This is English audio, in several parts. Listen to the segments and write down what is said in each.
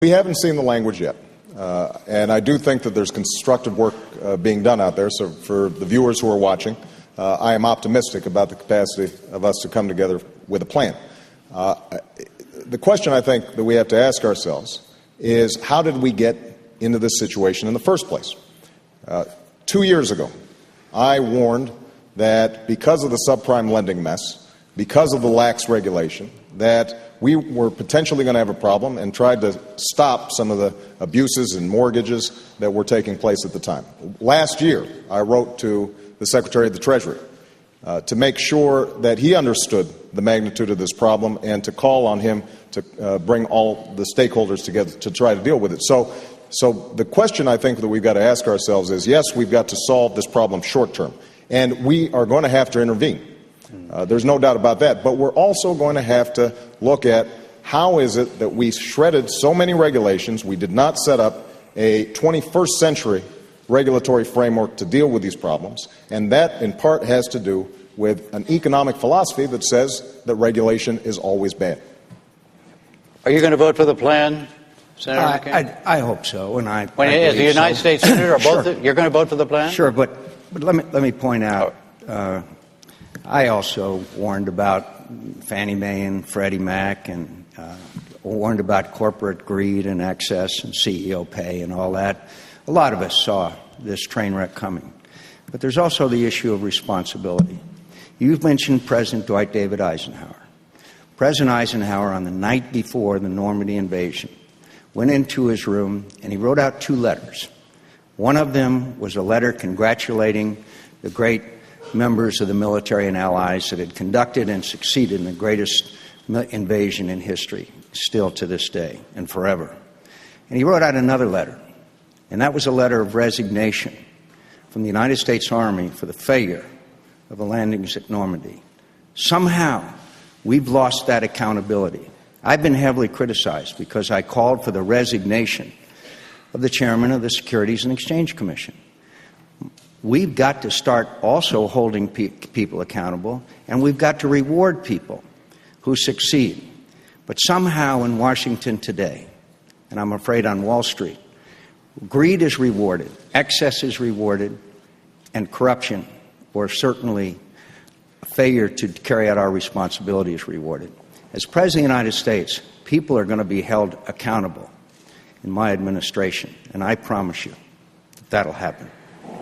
We haven't seen the language yet, and I do think that there's constructive work being done out there. So for the viewers who are watching, I am optimistic about the capacity of us to come together with a plan. The question I think that we have to ask ourselves is, how did we get into this situation in the first place? 2 years ago, I warned that because of the subprime lending mess, because of the lax regulation, that we were potentially going to have a problem, and tried to stop some of the abuses and mortgages that were taking place at the time. Last year, I wrote to the Secretary of the Treasury to make sure that he understood the magnitude of this problem and to call on him to bring all the stakeholders together to try to deal with it. So the question I think that we've got to ask ourselves is, yes, we've got to solve this problem short term, and we are going to have to intervene. There's no doubt about that. But we're also going to have to look at how is it that we shredded so many regulations. We did not set up a 21st century regulatory framework to deal with these problems. And that, in part, has to do with an economic philosophy that says that regulation is always bad. Are you going to vote for the plan, Senator McCain? I hope so. And as the United States Senator, sure. You're going to vote for the plan? Sure, but let me point out, I also warned about Fannie Mae and Freddie Mac, and warned about corporate greed and excess and CEO pay and all that. A lot of us saw this train wreck coming. But there's also the issue of responsibility. You've mentioned President Dwight David Eisenhower. President Eisenhower, on the night before the Normandy invasion, went into his room and he wrote out 2 letters. One of them was a letter congratulating the great members of the military and allies that had conducted and succeeded in the greatest invasion in history, still to this day and forever. And he wrote out another letter, and that was a letter of resignation from the United States Army for the failure of the landings at Normandy. Somehow, we've lost that accountability. I've been heavily criticized because I called for the resignation of the chairman of the Securities and Exchange Commission. We've got to start also holding people accountable, and we've got to reward people who succeed. But somehow in Washington today, and I'm afraid on Wall Street, greed is rewarded, excess is rewarded, and corruption, or certainly failure to carry out our responsibility, is rewarded. As President of the United States, people are going to be held accountable in my administration, and I promise you that that'll happen.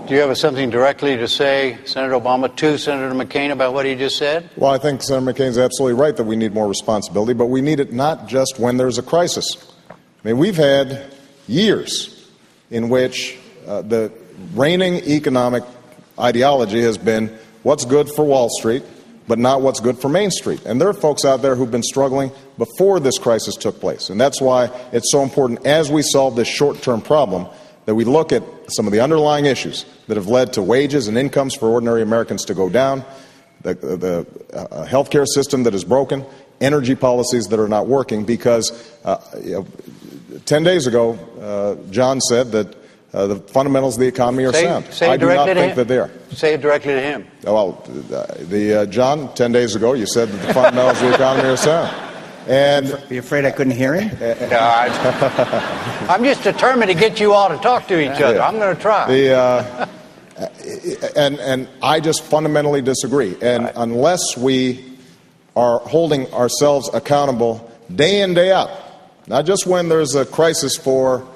Do you have something directly to say, Senator Obama, to Senator McCain about what he just said? Well, I think Senator McCain's absolutely right that we need more responsibility, but we need it not just when there's a crisis. I mean, we've had years in which the reigning economic ideology has been what's good for Wall Street, but not what's good for Main Street. And there are folks out there who've been struggling before this crisis took place. And that's why it's so important, as we solve this short-term problem, that we look at some of the underlying issues that have led to wages and incomes for ordinary Americans to go down, the healthcare system that is broken, energy policies that are not working, because 10 days ago, John said that the fundamentals of the economy are sound. I do not think that they are. Say it directly to him. Well, John, 10 days ago, you said that the fundamentals of the economy are sound. And are you afraid I couldn't hear him? No, I'm just determined to get you all to talk to each other. I'm going to try. And I just fundamentally disagree. And unless we are holding ourselves accountable day in, day out, not just when there's a crisis for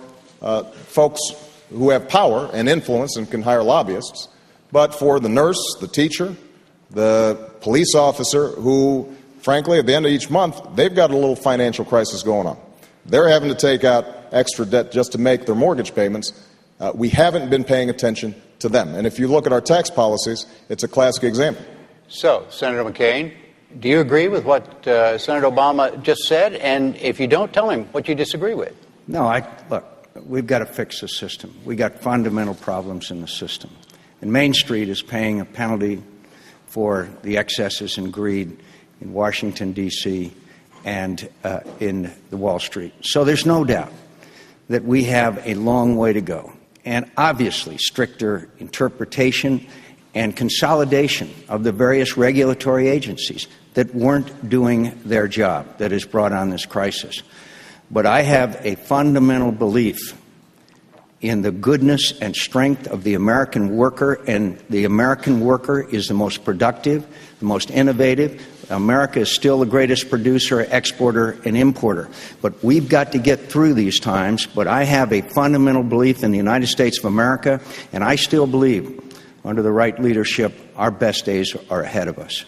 folks who have power and influence and can hire lobbyists, but for the nurse, the teacher, the police officer who, frankly, at the end of each month, they've got a little financial crisis going on. They're having to take out extra debt just to make their mortgage payments. We haven't been paying attention to them. And if you look at our tax policies, it's a classic example. So, Senator McCain, do you agree with what Senator Obama just said? And if you don't, tell him what you disagree with. No, look, we've got to fix the system. We've got fundamental problems in the system. And Main Street is paying a penalty for the excesses and greed in Washington, D.C., and in the Wall Street. So there's no doubt that we have a long way to go. And obviously, stricter interpretation and consolidation of the various regulatory agencies that weren't doing their job that has brought on this crisis. But I have a fundamental belief in the goodness and strength of the American worker, and the American worker is the most productive, the most innovative. America is still the greatest producer, exporter, and importer. But we've got to get through these times. But I have a fundamental belief in the United States of America, and I still believe, under the right leadership, our best days are ahead of us.